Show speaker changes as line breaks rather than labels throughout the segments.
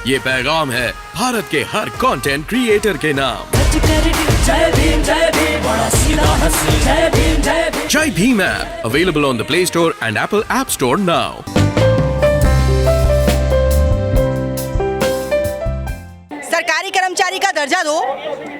ये पैगाम है भारत के हर कंटेंट क्रिएटर के नाम।
जय भीम बड़ा सीधा हंसी, जय Bhim.
Jai Bhim app available on the Play Store and Apple App Store now.
सरकारी कर्मचारी का दर्जा दो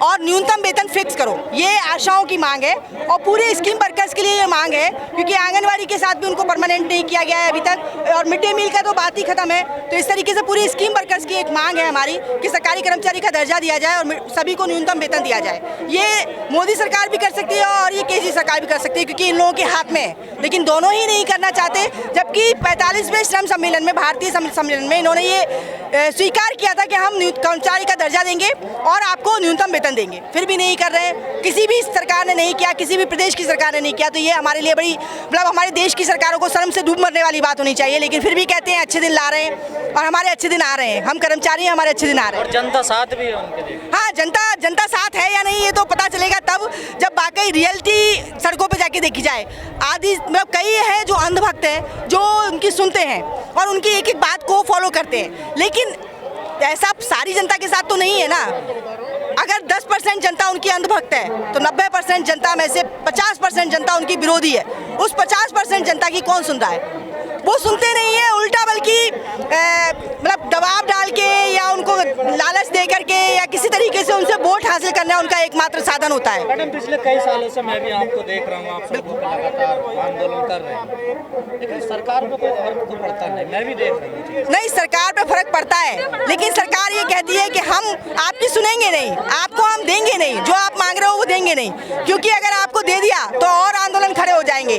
और न्यूनतम वेतन फिक्स करो, ये आशाओं की मांग है। और पूरे स्कीम वर्कर्स के लिए ये मांग है, क्योंकि आंगनवाड़ी के साथ भी उनको परमानेंट नहीं किया गया है अभी तक, और मिड डे मील का तो बात ही खत्म है। तो इस तरीके से पूरी स्कीम वर्कर्स की एक मांग है हमारी कि सरकारी कर्मचारी का दर्जा दिया जाए और सभी को न्यूनतम वेतन दिया जाए। ये मोदी सरकार भी कर सकती है और ये केजरी सरकार भी कर सकती है, क्योंकि इन लोगों के हाथ में है, लेकिन दोनों ही नहीं करना चाहते। जबकि 45वें श्रम सम्मेलन में, भारतीय सम्मेलन में, इन्होंने ये स्वीकार किया था कि हम कर्मचारी का दर्जा देंगे और आपको न्यूनतम वेतन देंगे, फिर भी नहीं कर रहे हैं। किसी भी सरकार ने नहीं किया, किसी भी प्रदेश की सरकार ने नहीं किया। तो ये हमारे लिए बड़ी, मतलब हमारे देश की सरकारों को शर्म से डूब मरने वाली बात होनी चाहिए। लेकिन फिर भी कहते हैं अच्छे दिन ला रहे हैं, और हमारे अच्छे दिन आ रहे हैं। हम कर्मचारी हैं, हमारे अच्छे दिन आ रहे हैं।
और जनता साथ भी है उनके लिए।
हाँ, जनता साथ है या नहीं, ये तो पता चलेगा तब जब वाकई रियलिटी सड़कों पे जाके देखी जाए। आदि मतलब कई हैं जो अंधभक्त हैं, जो उनकी सुनते हैं और उनकी एक एक बात को फॉलो करते हैं, लेकिन ऐसा सारी जनता के साथ तो नहीं है ना। अगर 10% जनता उनकी अंधभक्त है तो 90% जनता में से 50% जनता उनकी विरोधी है। उस 50% जनता की कौन सुन रहा है? वो सुनते नहीं है, उल्टा बल्कि मतलब दबाव डाल के या उनको लालच दे करके या किसी तरीके से उनसे वोट हासिल करना उनका एकमात्र साधन होता है।
मैडम, पिछले कई सालों से मैं भी आपको देख रहा हूँ, आप सड़कों पर लगातार आंदोलन कर रहे हैं, लेकिन सरकार को कोई फर्क तो पड़ता नहीं। मैं भी देख रहा हूँ।
नहीं, सरकार पे फर्क पड़ता है, लेकिन सरकार ये कहती है कि हम आपकी सुनेंगे नहीं, आपको हम देंगे नहीं, जो आप मांग रहे हो वो देंगे नहीं, क्योंकि अगर आपको दे दिया तो और आंदोलन खड़े हो जाएंगे।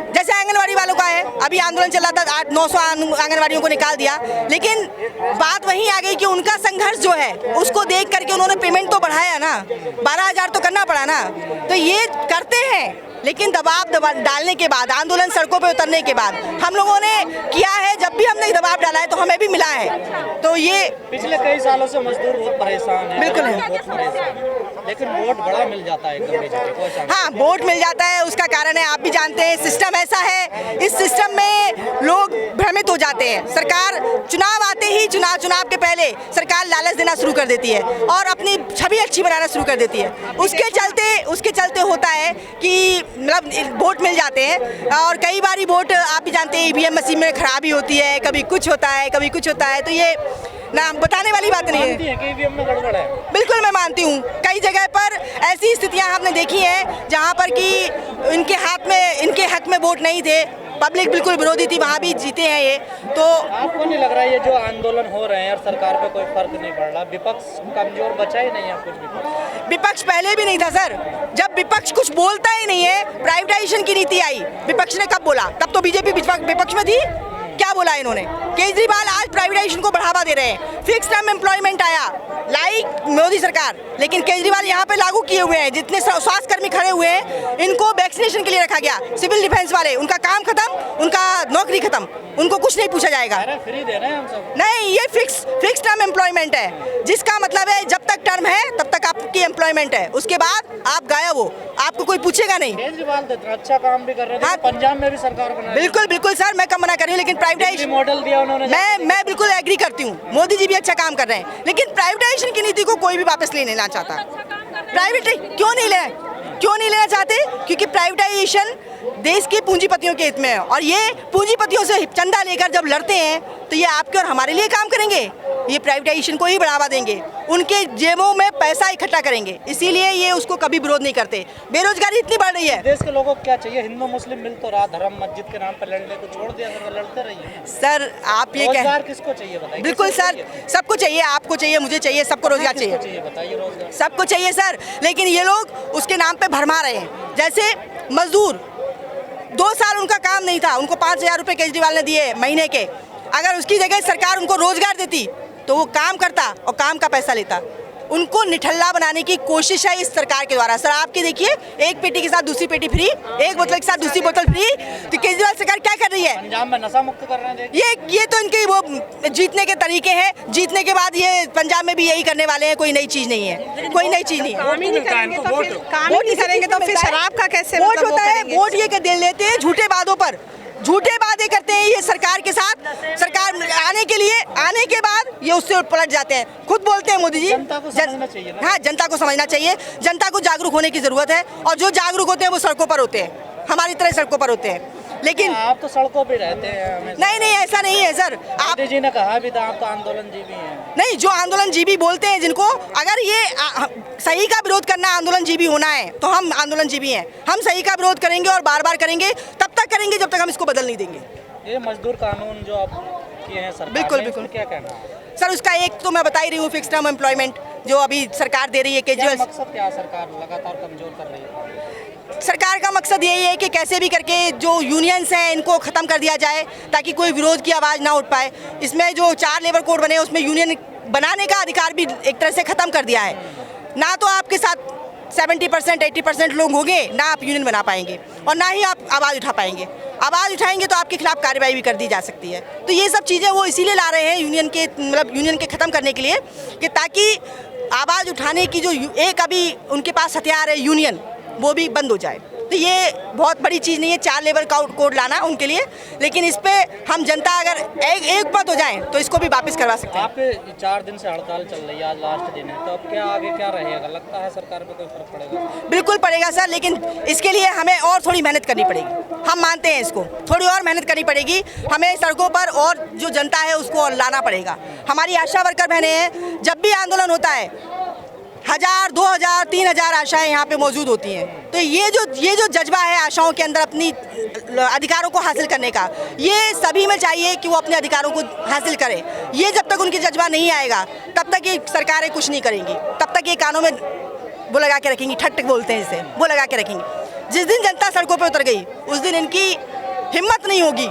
जैसे आंगनवाड़ी वालों का है, अभी आंदोलन चला था, 800-900 आंगनवाड़ियों को निकाल दिया, लेकिन बात वहीं आ गई कि उनका संघर्ष जो है उसको देख करके उन्होंने पेमेंट तो बढ़ाया ना, 12,000 तो करना पड़ा ना। तो ये करते हैं, लेकिन दबाव डालने के बाद, आंदोलन सड़कों पे उतरने के बाद हम लोगों ने किया है। जब भी हमने दबाव डाला है तो हमें भी मिला है। तो ये
पिछले कई सालों से मजदूर बहुत परेशान है।
बिल्कुल है,
बहुत परेशान, लेकिन वोट बड़ा मिल जाता है।
हाँ, वोट मिल जाता है, उसका कारण है आप भी जानते हैं, सिस्टम ऐसा है। इस सिस्टम में लोग भ्रमित हो जाते हैं। सरकार चुनाव आते ही, चुनाव के पहले सरकार लालच देना शुरू कर देती है और अपनी छवि अच्छी बनाना शुरू कर देती है। उसके चलते होता है कि मतलब वोट मिल जाते हैं, और कई बारी वोट आप भी जानते हैं ईवीएम मशीन में खराबी होती है, कभी कुछ होता है, कभी कुछ होता है। तो ये ना बताने वाली बात नहीं है।
ईवीएम में गड़बड़ है।
बिल्कुल मैं मानती हूँ, कई जगह पर ऐसी स्थितियाँ हमने देखी हैं जहाँ पर कि इनके हक में वोट नहीं थे, पब्लिक बिल्कुल विरोधी थी, वहाँ भी जीते हैं ये। तो
आपको नहीं लग रहा है ये जो आंदोलन हो रहे हैं और सरकार पे कोई फर्क नहीं पड़ रहा? विपक्ष कमजोर बचा ही नहीं है कुछ भी?
विपक्ष पहले भी नहीं था सर। जब विपक्ष कुछ बोलता ही नहीं है, प्राइवेटाइजेशन की नीति आई, विपक्ष ने कब बोला? तब तो बीजेपी विपक्ष में थी। क्या बोला इन्होंने? केजरीवाल आज प्राइवेटाइजेशन को बढ़ावा दे रहे हैं। फिक्स टर्म एम्प्लॉयमेंट आया, लाइक मोदी सरकार, लेकिन केजरीवाल यहाँ पे लागू किए हुए हैं। जितने स्वास्थ्य कर्मी खड़े हुए हैं, इनको वैक्सीनेशन के लिए रखा गया। सिविल डिफेंस वाले, उनका काम खत्म, उनका नौकरी खत्म, उनको कुछ नहीं पूछा जाएगा।
फ्री दे रहे हैं हम सब।
नहीं, ये फिक्स टर्म एम्प्लॉयमेंट है, जिसका मतलब है जब तक टर्म है तब तक आपकी एम्प्लॉयमेंट है, उसके बाद आप गायब हो, आपको कोई पूछेगा नहीं।
केजरीवाल अच्छा काम भी कर रहे थे, पंजाब में भी सरकार बना।
बिल्कुल सर, मैं कम मना कर रही हूँ, लेकिन प्राइवेटाइजेशन
मॉडल दिया उन्होंने।
मैं बिल्कुल एग्री करती हूँ, मोदी जी भी अच्छा काम कर रहे हैं, लेकिन प्राइवेटाइजेशन की नीति को कोई भी वापस लेना चाहता। प्राइवेट क्यों नहीं लेना चाहते? क्योंकि प्राइवेटाइजेशन देश के पूंजीपतियों के हित में है, और ये पूंजीपतियों से चंदा लेकर जब लड़ते हैं तो ये आपके और हमारे लिए काम करेंगे? ये प्राइवेटाइजेशन को ही बढ़ावा देंगे, उनके जेबों में पैसा इकट्ठा करेंगे, इसीलिए ये उसको कभी विरोध नहीं करते। बेरोजगारी इतनी बढ़ रही है।
देश के लोगों को क्या चाहिए? हिंदू मुस्लिम मिल तो रहा, धर्म मस्जिद के नाम पर लड़ने को छोड़ दिया, तो लड़ते रहिए।
सर आप ये
रोजगार किसको चाहिए बताइए?
बिल्कुल सर, सबको चाहिए, आपको चाहिए, मुझे चाहिए, सबको रोजगार चाहिए।
बताइए रोजगार
सबको चाहिए सर, लेकिन ये लोग उसके नाम पे भरमा रहे हैं। जैसे मजदूर 2 साल उनका काम नहीं था, उनको 5,000 रुपये केजरीवाल ने दिए महीने के। अगर उसकी जगह सरकार उनको रोजगार देती तो वो काम करता और काम का पैसा लेता। उनको निठल्ला बनाने की कोशिश है इस सरकार के द्वारा। सर आपके देखिए, एक पेटी के साथ दूसरी पेटी फ्री, एक बोतल के साथ दूसरी बोतल फ्री। तो केजरीवाल सरकार क्या कर रही है?
पंजाब में नशा मुक्त कर रहे हैं।
ये तो इनके वो जीतने के तरीके हैं। जीतने के बाद ये पंजाब में भी यही करने वाले हैं, कोई नई चीज नहीं है, कोई नई चीज नहीं है।
वोट नहीं करेंगे तो फिर शराब का कैसे
वोट होता है? वोट ये दे लेते हैं झूठे वादों पर। झूठे वादे करते हैं ये सरकार के साथ, सरकार आने के बाद ये उससे पलट जाते हैं। खुद बोलते हैं मोदी जी,
जनता को समझना चाहिए ना।
हाँ, जनता को समझना चाहिए, जनता को जागरूक होने की जरूरत है, और जो जागरूक होते हैं वो सड़कों पर होते हैं, हमारी तरह सड़कों पर होते हैं। लेकिन
आप तो सड़कों पे रहते हैं हमेशा।
नहीं, ऐसा नहीं है सर। आप
मोदी जी ने कहा भी था आप तो आंदोलनजीवी हैं।
नहीं, जो आंदोलनजीवी बोलते हैं जिनको, अगर ये सही का विरोध करना आंदोलनजीवी होना है तो हम आंदोलनजीवी हैं। हम सही का विरोध करेंगे और बार बार करेंगे, तब तक करेंगे जब तक हम इसको बदल नहीं देंगे।
ये मजदूर कानून जो आप किए हैं सरकार
बिल्कुल,
ने,
बिल्कुल।
इसमें क्या कहना है?
सर, उसका एक तो मैं बता ही रही हूँ, फिक्स टर्म एम्प्लॉयमेंट जो अभी सरकार दे रही है,
क्या
केजरीवाल
मकसद क्या है? सरकार लगातार कमजोर कर रही है।
सरकार का मकसद यही है कि कैसे भी करके जो यूनियंस हैं इनको ख़त्म कर दिया जाए, ताकि कोई विरोध की आवाज़ ना उठ पाए। इसमें जो 4 लेबर कोड बने उसमें यूनियन बनाने का अधिकार भी एक तरह से ख़त्म कर दिया है। ना तो आपके साथ 70% 80% लोग होंगे, ना आप यूनियन बना पाएंगे और ना ही आप आवाज़ उठा पाएंगे। आवाज़ उठाएंगे तो आपके खिलाफ कार्रवाई भी कर दी जा सकती है। तो ये सब चीज़ें वो इसीलिए ला रहे हैं यूनियन के ख़त्म करने के लिए, कि ताकि आवाज़ उठाने की जो एक अभी उनके पास हथियार है यूनियन, वो भी बंद हो जाए। तो ये बहुत बड़ी चीज़ नहीं है 4 लेबर कोड लाना उनके लिए, लेकिन इस पे हम जनता अगर एक मत हो जाए तो इसको भी वापस करवा सकते हैं।
आपके 4 दिन से हड़ताल चल रही है, आज लास्ट दिन है, तो अब क्या आगे क्या रहेगा? लगता है सरकार पे कोई फर्क पड़ेगा?
बिल्कुल पड़ेगा सर, लेकिन इसके लिए हमें और थोड़ी मेहनत करनी पड़ेगी। हम मानते हैं इसको, थोड़ी और मेहनत करनी पड़ेगी हमें। सड़कों पर और जो जनता है उसको लाना पड़ेगा। हमारी आशा वर्कर बहनें हैं, जब भी आंदोलन होता है 1000, 2000, 3000 आशाएं यहाँ पे मौजूद होती हैं। तो ये जो जज्बा है आशाओं के अंदर अपनी अधिकारों को हासिल करने का, ये सभी में चाहिए कि वो अपने अधिकारों को हासिल करें। ये जब तक उनकी जज्बा नहीं आएगा तब तक ये सरकारें कुछ नहीं करेंगी, तब तक ये कानों में वो लगा के रखेंगी, ठक बोलते हैं इसे, वो लगा के रखेंगी। जिस दिन जनता सड़कों पर उतर गई उस दिन इनकी हिम्मत नहीं होगी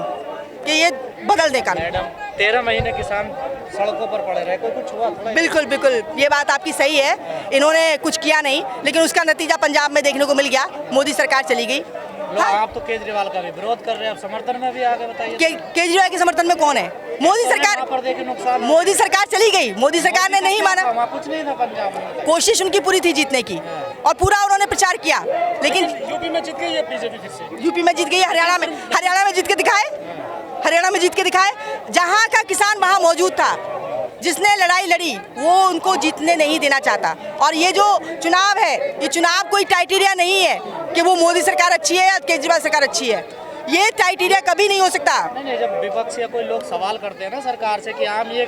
कि ये बदल दे कानून।
मैडम 13 महीने किसान सड़कों पर पड़े रहे, कोई कुछ हुआ थोड़ा?
बिल्कुल, ये बात आपकी सही है, इन्होंने कुछ किया नहीं, लेकिन उसका नतीजा पंजाब में देखने को मिल गया, मोदी सरकार चली गई। हाँ।
आप तो केजरीवाल का भी विरोध कर रहे हैं, अब समर्थन में भी आगे बताइए।
केजरीवाल के समर्थन में कौन है? मोदी सरकार।
पर देखिए नुकसान,
मोदी सरकार चली गई, मोदी सरकार ने नहीं माना।
वहाँ कुछ नहीं था पंजाब में।
कोशिश उनकी पूरी थी जीतने की और पूरा उन्होंने प्रचार किया, लेकिन
यूपी में जीत गई है बीजेपी फिर से।
यूपी में जीत गई, हरियाणा में जीत के दिखाए, हरियाणा में जीत के दिखाए। जहाँ का किसान वहाँ मौजूद था, जिसने लड़ाई लड़ी वो उनको जीतने नहीं देना चाहता। और ये जो चुनाव है, ये चुनाव कोई क्राइटेरिया नहीं है कि वो मोदी सरकार अच्छी है या केजरीवाल सरकार अच्छी है। ये क्राइटेरिया कभी नहीं हो सकता।
नहीं, जब विपक्ष या कोई लोग सवाल करते हैं ना सरकार से कि आप ये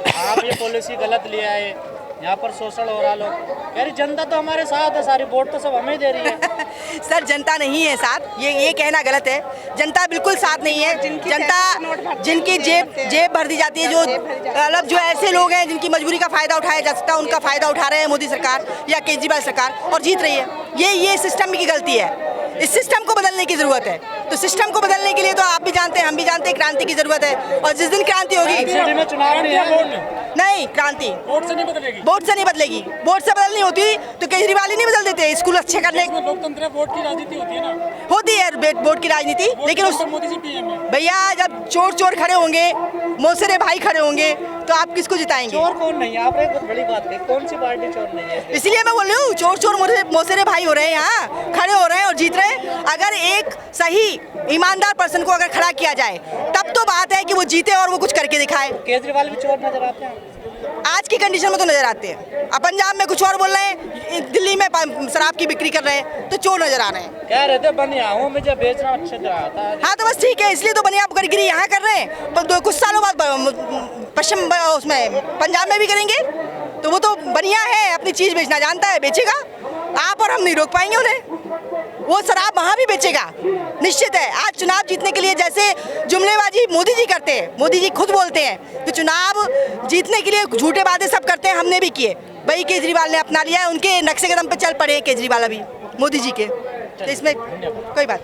पॉलिसी गलत ले आए, यहाँ पर शोषण हो रहा, लोग कह रही जनता तो हमारे साथ है, सारी वोट तो सब हमें दे रही है।
सर, जनता नहीं है साथ, ये कहना गलत है। जनता बिल्कुल साथ नहीं है। जनता जिनकी जेब भर दी जाती है, जो मतलब जो ऐसे लोग हैं जिनकी मजबूरी का फायदा उठाया जा सकता है, उनका फायदा उठा रहे हैं मोदी सरकार या केजरीवाल सरकार और जीत रही है। ये सिस्टम की गलती है। इस सिस्टम को बदलने की जरूरत है। तो सिस्टम को बदलने के लिए तो आप भी जानते हैं, हम भी जानते हैं, क्रांति की जरूरत है। और जिस दिन क्रांति होगी,
चुनाव
नहीं, क्रांति
वोट से नहीं बदलेगी,
वोट से नहीं बदलेगी। वोट से बदलनी होती तो केजरीवाल ही नहीं बदल देते। स्कूल अच्छे करने,
लोकतंत्र वोट की राजनीति होती है ना,
होती है वोट की राजनीति, लेकिन उस
मोदी जी पीएम है।
भैया जब चोर खड़े होंगे, मौसेरे भाई खड़े होंगे, तो आप किसको जिताएंगे?
चोर कौन नहीं है? आपने बहुत बड़ी बात कही, कौन सी पार्टी चोर नहीं है?
इसलिए मैं बोल रही हूँ, चोर मौसेरे भाई हो रहे हैं, यहाँ खड़े हो रहे हैं और जीत रहे हैं। अगर एक सही ईमानदार पर्सन को अगर खड़ा किया जाए तब तो बात है कि वो जीते और वो कुछ करके दिखाए।
केजरीवाल भी चोर नजर आते हैं
आज की कंडीशन में तो नजर आते हैं। अब पंजाब में कुछ और बोल रहे हैं, दिल्ली में शराब की बिक्री कर रहे हैं, तो चोर नजर आ रहे हैं।
कह रहे थे बनियाओं में जब बेचना अच्छा आता है।
हाँ, तो बस ठीक है, इसलिए तो बनियागिरी यहाँ कर रहे हैं, पर कुछ सालों बाद पश्चिम उसमें पंजाब में भी करेंगे। तो वो तो बनिया है, अपनी चीज बेचना जानता है, बेचेगा। आप और हम नहीं रोक पाएंगे उन्हें। वो शराब वहाँ भी बेचेगा, निश्चित है। आज चुनाव जीतने के लिए जैसे जुमलेबाजी मोदी जी करते हैं, मोदी जी खुद बोलते हैं कि चुनाव जीतने के लिए झूठे वादे सब करते हैं, हमने भी किए। वही केजरीवाल ने अपना लिया है, उनके नक्शे कदम पे चल पड़े हैं केजरीवाल अभी मोदी जी के। तो इसमें कोई बात